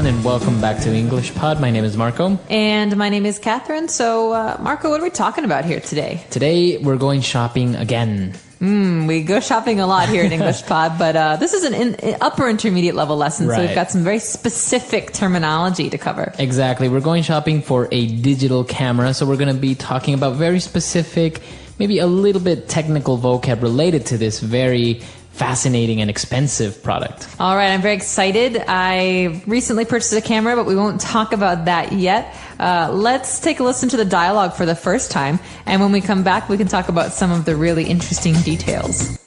everyone, and welcome back to English Pod. My name is Marco. And my name is Catherine. So, Marco, what are we talking about here today? Today, we're going shopping again. We go shopping a lot here at English Pod, but this is an upper intermediate level lesson, so we've got some very specific terminology to cover. Exactly. We're going shopping for a digital camera, so we're going to be talking about very specific, maybe a little bit technical vocab related to this very fascinating and expensive product. All right, I'm very excited. I recently purchased a camera, but we won't talk about that yet. Let's take a listen to the dialogue for the first time, and when we come back, we can talk about some of the really interesting details.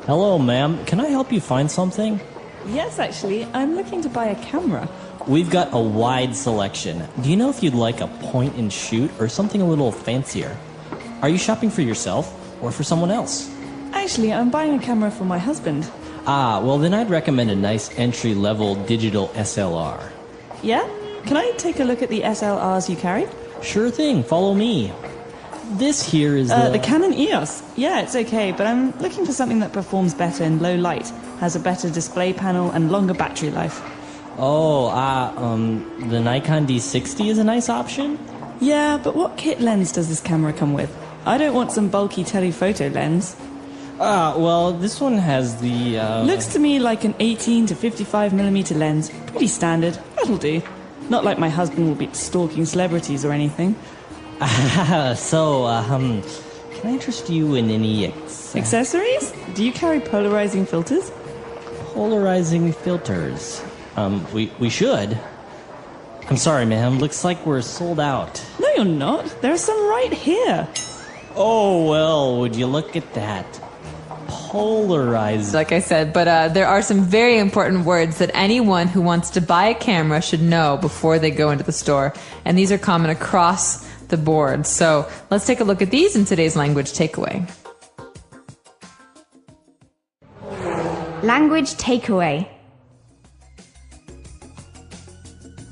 Hello, ma'am. Can I help you find something? Yes, actually. I'm looking to buy a camera. We've got a wide selection. Do you know if you'd like a point and shoot or something a little fancier? Are you shopping for yourself or for someone else? Actually, I'm buying a camera for my husband. Ah, well then I'd recommend a nice entry-level digital SLR. Yeah? Can I take a look at the SLRs you carry? Sure thing, follow me. This here is the Canon EOS. Yeah, it's okay, but I'm looking for something that performs better in low light, has a better display panel, and longer battery life. Oh, the Nikon D60 is a nice option? Yeah, but what kit lens does this camera come with? I don't want some bulky telephoto lens. Well, this one has the, Looks to me like an 18 to 55mm lens. Pretty standard. That'll do. Not like my husband will be stalking celebrities or anything. So, can I interest you in any accessories? Do you carry polarizing filters? Polarizing filters? We should. I'm sorry, ma'am. Looks like we're sold out. No, you're not. There are some right here. Oh, well, would you look at that? Polarizing. Like I said, but there are some very important words that anyone who wants to buy a camera should know before they go into the store. And these are common across the board. So let's take a look at these in today's language takeaway. Language takeaway.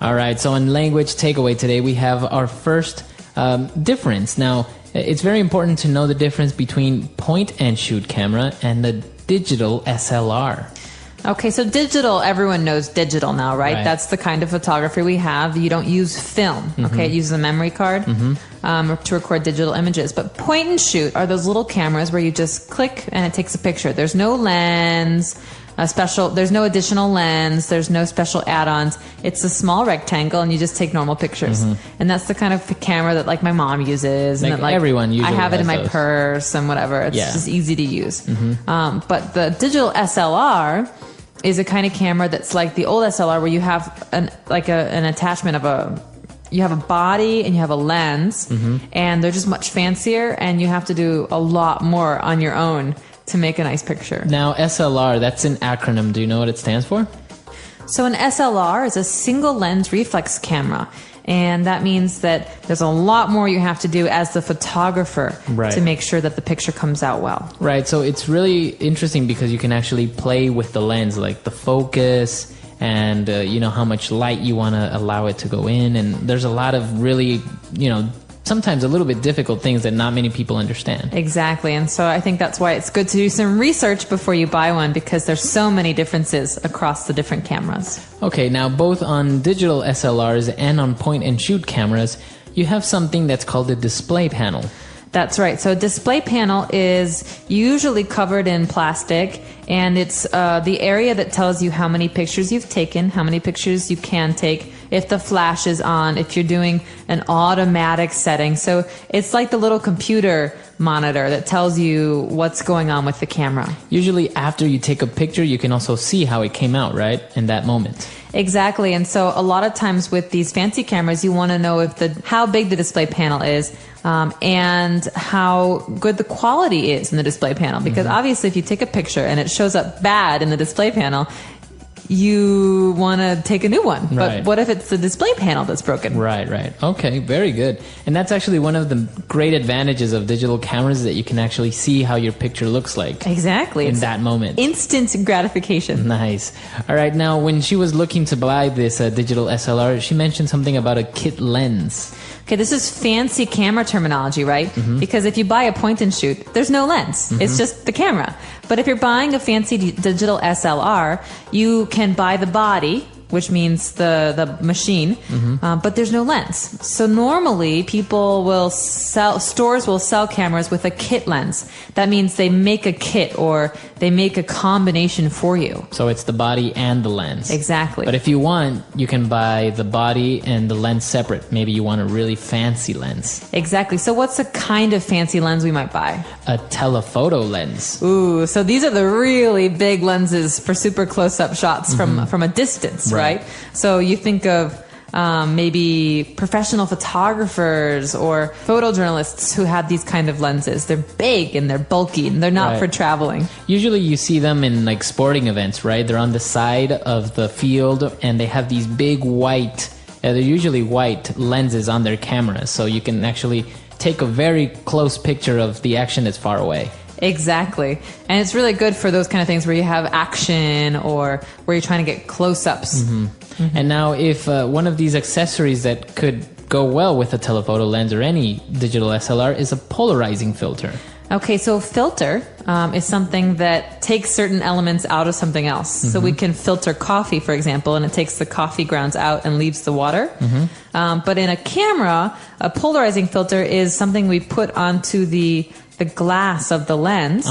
All right, so in language takeaway today, we have our first difference. Now, it's very important to know the difference between point-and-shoot camera and the digital SLR. Okay, so digital, everyone knows digital now, right? That's the kind of photography we have. You don't use film, okay? It uses a memory card to record digital images. But point and shoot are those little cameras where you just click and it takes a picture. There's no lens, there's no additional lens, there's no special add-ons. It's a small rectangle and you just take normal pictures. And that's the kind of camera that like my mom uses. Like, and that, like everyone usually I have it in my those. purse and whatever. It's just easy to use. But the digital SLR is a kind of camera that's like the old SLR where you have an attachment of you have a body and you have a lens and they're just much fancier and you have to do a lot more on your own to make a nice picture. Now, SLR, that's an acronym. Do you know what it stands for? So an SLR is a single lens reflex camera. And that means that there's a lot more you have to do as the photographer to make sure that the picture comes out well. Right, so it's really interesting because you can actually play with the lens, like the focus and, how much light you want to allow it to go in. And there's a lot of really, sometimes a little bit difficult things that not many people understand. Exactly. And so I think that's why it's good to do some research before you buy one because there's so many differences across the different cameras. Okay, now both on digital SLRs and on point-and-shoot cameras, you have something that's called a display panel. That's right. So a display panel is usually covered in plastic, and it's the area that tells you how many pictures you've taken, how many pictures you can take, if the flash is on, if you're doing an automatic setting. So it's like the little computer monitor that tells you what's going on with the camera. Usually after you take a picture, you can also see how it came out, right, in that moment. Exactly. And so a lot of times with these fancy cameras, you want to know how big the display panel is and how good the quality is in the display panel. Because obviously if you take a picture and it shows up bad in the display panel, you want to take a new one. But what if it's the display panel that's broken? Right. Okay, very good. And that's actually one of the great advantages of digital cameras, that you can actually see how your picture looks like. Exactly. In that moment. Instant gratification. Nice. All right, now when she was looking to buy this digital SLR, she mentioned something about a kit lens. Okay, this is fancy camera terminology, right? Because if you buy a point and shoot, there's no lens. It's just the camera. But if you're buying a fancy digital SLR, you can buy the body, which means the machine, but there's no lens. So normally stores will sell cameras with a kit lens. That means they make a kit or they make a combination for you. So it's the body and the lens. Exactly. But if you want, you can buy the body and the lens separate. Maybe you want a really fancy lens. Exactly. So what's the kind of fancy lens we might buy? A telephoto lens. Ooh, so these are the really big lenses for super close-up shots from a distance, right? So you think of maybe professional photographers or photojournalists who have these kind of lenses. They're big and they're bulky and they're not for traveling. Usually you see them in like sporting events, right? They're on the side of the field and they have these big white, they're usually white lenses on their cameras. So you can actually take a very close picture of the action that's far away. Exactly. And it's really good for those kind of things where you have action or where you're trying to get close-ups. And now if one of these accessories that could go well with a telephoto lens or any digital SLR is a polarizing filter. Okay, so a filter is something that takes certain elements out of something else. So we can filter coffee, for example, and it takes the coffee grounds out and leaves the water. But in a camera, a polarizing filter is something we put onto the glass of the lens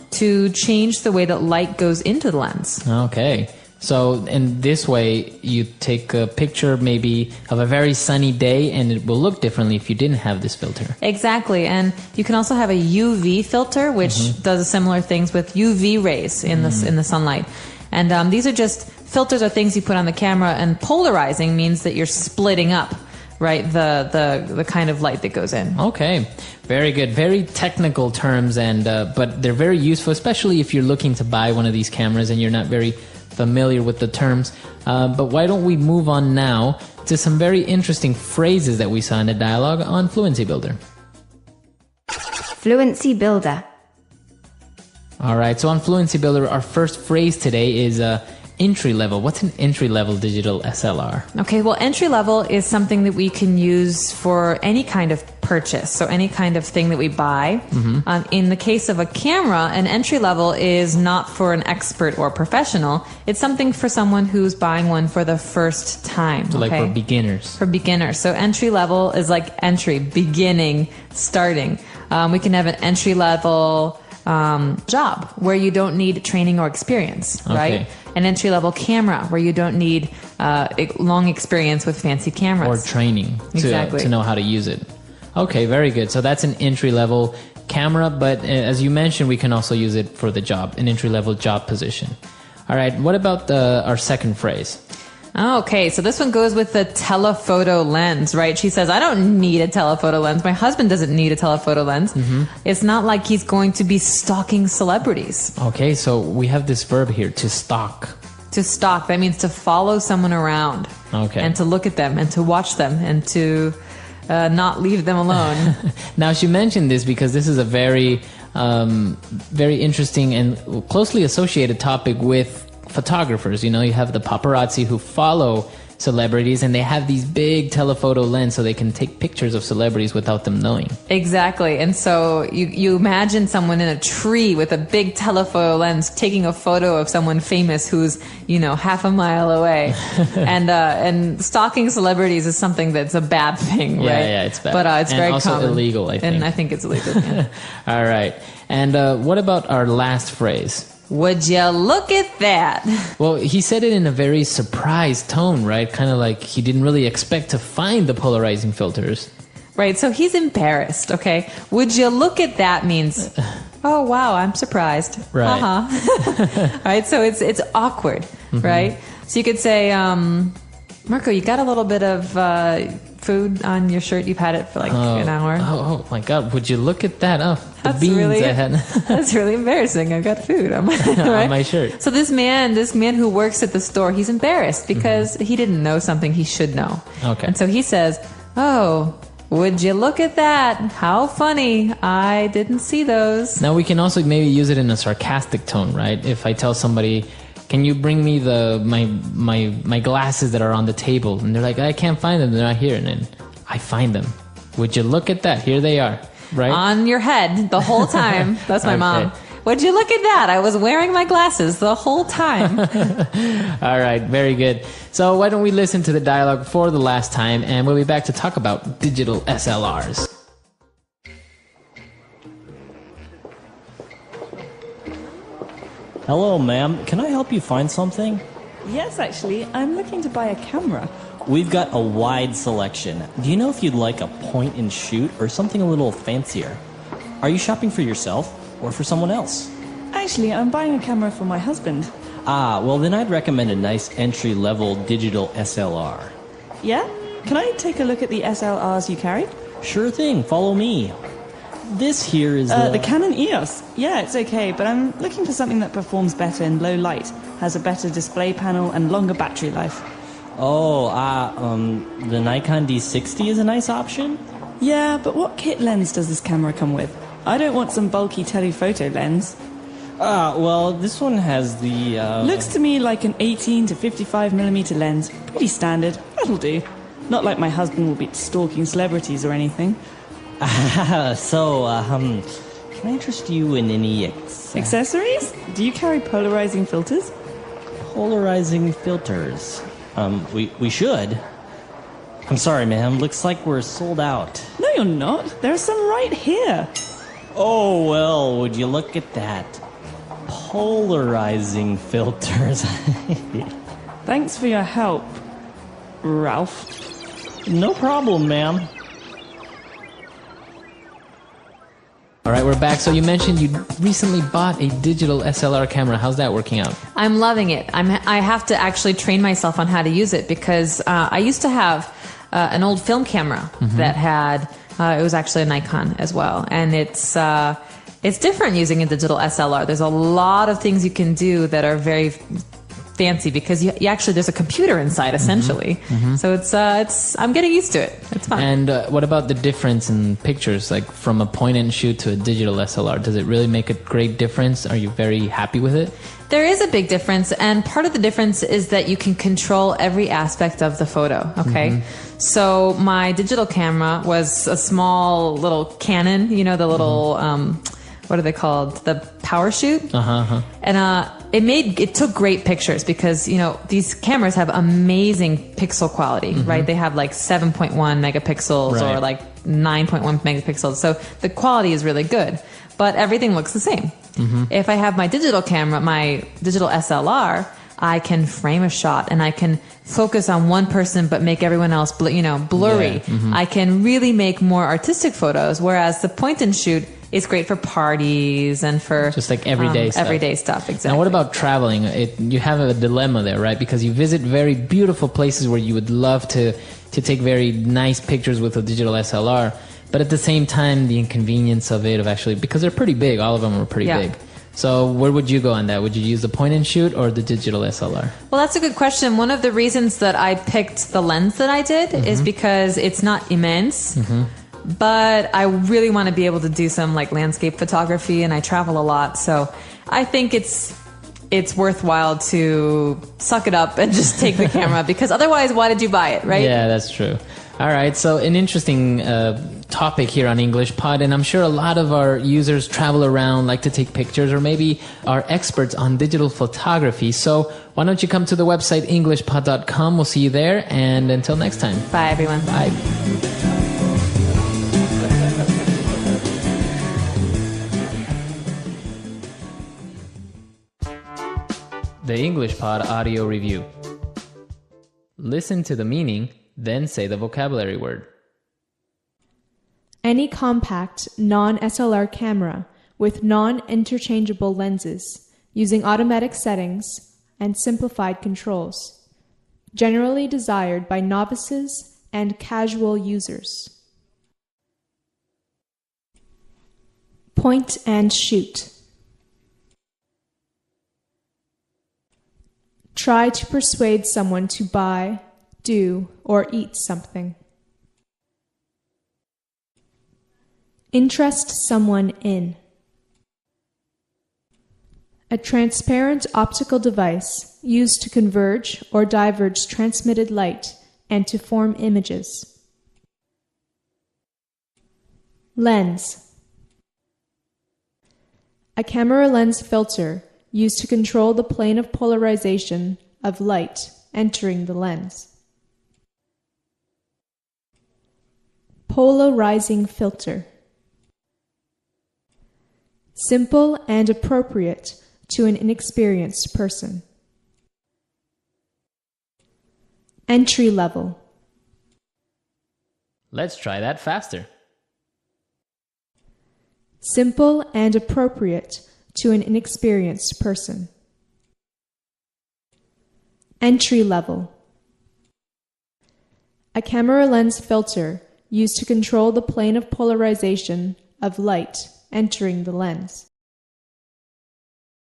to change the way that light goes into the lens. Okay. So in this way, you take a picture maybe of a very sunny day and it will look differently if you didn't have this filter. Exactly. And you can also have a UV filter, which does similar things with UV rays in the sunlight. And these are just filters or things you put on the camera, and polarizing means that you're splitting up, right, the kind of light that goes in. Okay. Very good. Very technical terms, and but they're very useful, especially if you're looking to buy one of these cameras and you're not very familiar with the terms. But why don't we move on now to some very interesting phrases that we saw in the dialogue on Fluency Builder. Fluency Builder. All right. So on Fluency Builder, our first phrase today is entry level. What's an entry level digital SLR? Okay, well, entry level is something that we can use for any kind of purchase, so any kind of thing that we buy. In the case of a camera, an entry level is not for an expert or professional. It's something for someone who's buying one for the first time. So like for beginners. For beginners. So entry level is like entry, beginning, starting. We can have an entry level job where you don't need training or experience, right? An entry-level camera where you don't need long experience with fancy cameras. Or training to know how to use it. Okay, very good. So that's an entry-level camera, but as you mentioned, we can also use it for the job, an entry-level job position. All right, what about our second phrase? Okay, so this one goes with the telephoto lens, right? She says, I don't need a telephoto lens. My husband doesn't need a telephoto lens. It's not like he's going to be stalking celebrities. Okay, so we have this verb here, to stalk. To stalk, that means to follow someone around. Okay. And to look at them and to watch them and to not leave them alone. Now, she mentioned this because this is a very, very interesting and closely associated topic with photographers. You know, you have the paparazzi who follow celebrities and they have these big telephoto lens so they can take pictures of celebrities without them knowing. Exactly. And so you imagine someone in a tree with a big telephoto lens taking a photo of someone famous who's, half a mile away. And stalking celebrities is something that's a bad thing, right? Yeah, it's bad. But it's very also common. Illegal, I think. And I think it's illegal, yeah. All right. And what about our last phrase? Would you look at that? Well, he said it in a very surprised tone, right? Kind of like he didn't really expect to find the polarizing filters. Right, so he's embarrassed, okay? Would you look at that means, oh, wow, I'm surprised. Right. Right, so it's awkward, right? So you could say, Marco, you got a little bit of food on your shirt. You've had it for an hour. Oh my God, would you look at that? Oh, the that's beans really, I had. That's really embarrassing. I've got food on my, on my shirt. So this man who works at the store, he's embarrassed because he didn't know something he should know. Okay. And so he says, oh, would you look at that? How funny. I didn't see those. Now we can also maybe use it in a sarcastic tone, right? If I tell somebody, can you bring me my glasses that are on the table? And they're like, I can't find them. They're not here. And then I find them. Would you look at that? Here they are, right? On your head the whole time. That's my mom. Would you look at that? I was wearing my glasses the whole time. All right, very good. So why don't we listen to the dialogue for the last time, and we'll be back to talk about digital SLRs. Hello, ma'am. Can I help you find something? Yes, actually, I'm looking to buy a camera. We've got a wide selection. Do you know if you'd like a point and shoot or something a little fancier? Are you shopping for yourself or for someone else? Actually, I'm buying a camera for my husband. Ah, well then I'd recommend a nice entry-level digital SLR. Yeah? Can I take a look at the SLRs you carry? Sure thing, follow me. This here is The Canon EOS. Yeah, it's okay, but I'm looking for something that performs better in low light, has a better display panel, and longer battery life. The Nikon D60 is a nice option? Yeah, but what kit lens does this camera come with? I don't want some bulky telephoto lens. Well, this one has the, Looks to me like an 18 to 55mm lens. Pretty standard. That'll do. Not like my husband will be stalking celebrities or anything. can I interest you in any Accessories? Do you carry polarizing filters? polarizing filters? We should. I'm sorry, ma'am. Looks like we're sold out. No, you're not. There are some right here. Oh, well, would you look at that? Polarizing filters. Thanks for your help, Ralph. No problem, ma'am. All right, we're back. So you mentioned you recently bought a digital SLR camera. How's that working out? I'm loving it. I have to actually train myself on how to use it because I used to have an old film camera that had, it was actually a Nikon as well. And it's different using a digital SLR. There's a lot of things you can do that are very fancy because you actually, there's a computer inside essentially. So I'm getting used to it. It's fun. And what about the difference in pictures, like from a point and shoot to a digital SLR? Does it really make a great difference? Are you very happy with it? There is a big difference, and part of the difference is that you can control every aspect of the photo, okay? So my digital camera was a small little Canon, you know, the little, what are they called? The power shoot. And it took great pictures because, you know, these cameras have amazing pixel quality, right? They have like 7.1 megapixels or like 9.1 megapixels. So the quality is really good, but everything looks the same. If I have my digital camera, my digital SLR, I can frame a shot and I can focus on one person but make everyone else blurry. I can really make more artistic photos, whereas the point and shoot is great for parties and for just like everyday stuff. Everyday stuff, exactly. Now, what about traveling? You have a dilemma there, right? Because you visit very beautiful places where you would love to take very nice pictures with a digital SLR, but at the same time, the inconvenience of it, because they're pretty big. All of them are pretty big. So where would you go on that? Would you use the point and shoot or the digital SLR? Well, that's a good question. One of the reasons that I picked the lens that I did is because it's not immense. But I really want to be able to do some like landscape photography, and I travel a lot, so I think it's worthwhile to suck it up and just take the camera, because otherwise, why did you buy it, right? Yeah, that's true. All right, so an interesting topic here on English Pod, and I'm sure a lot of our users travel around, like to take pictures, or maybe are experts on digital photography. So why don't you come to the website englishpod.com? We'll see you there, and until next time. Bye, everyone. Bye. The English Pod Audio Review. Listen to the meaning, then say the vocabulary word. Any compact, non-SLR camera with non-interchangeable lenses using automatic settings and simplified controls. Generally desired by novices and casual users. Point and shoot. Try to persuade someone to buy, do, or eat something. Interest someone in. A transparent optical device used to converge or diverge transmitted light and to form images. Lens. A camera lens filter used to control the plane of polarization of light entering the lens. Polarizing filter. Simple and appropriate to an inexperienced person. Entry level. Let's try that faster. Simple and appropriate to an inexperienced person. Entry level. A camera lens filter used to control the plane of polarization of light entering the lens.